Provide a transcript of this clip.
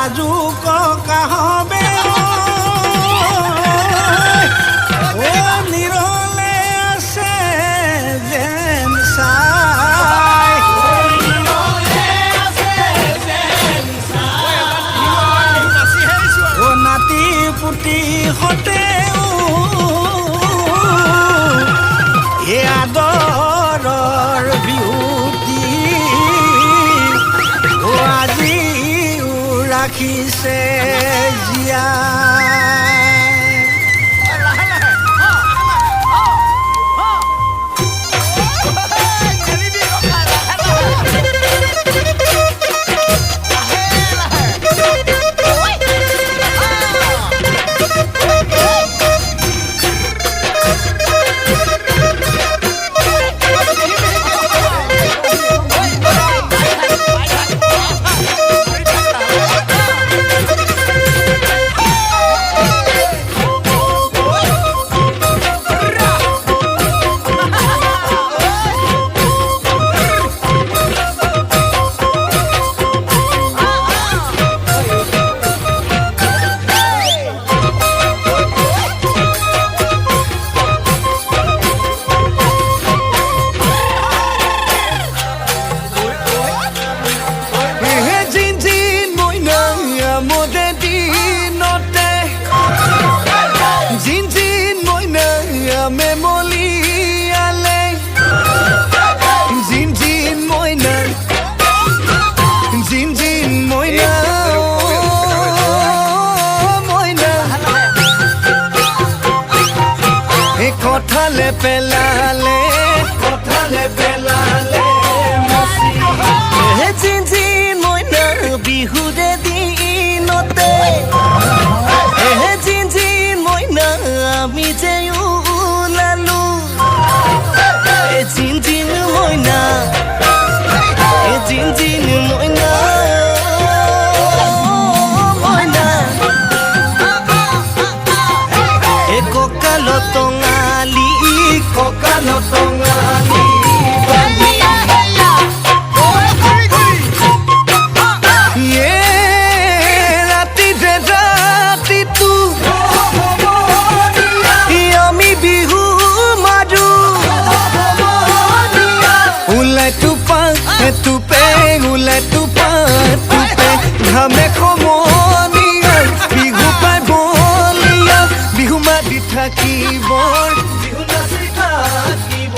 আজু ককা হবে নিৰলে আছে যেন চাই ও নাতি পুতি হতেও এ আদৰৰ বিহুতি ও আজি ৰাখিছে জীয়াই কথালে পেলালে জিনজি মইনা বিহুৰে দিনতে জিনজি মইনা আমি যে ওলালো জিনজিন মইনা জিনজিন মইনা ককালো টঙালি রাতি রাতিটো আমি বিহু মাৰো ওলাই টোপা টোপে ওলাই টোপা টোপে ঘামে সমনীয়া বিহু পাই বলিয়া বিহু মাতি থাকিব বিহু নাচি থাকিব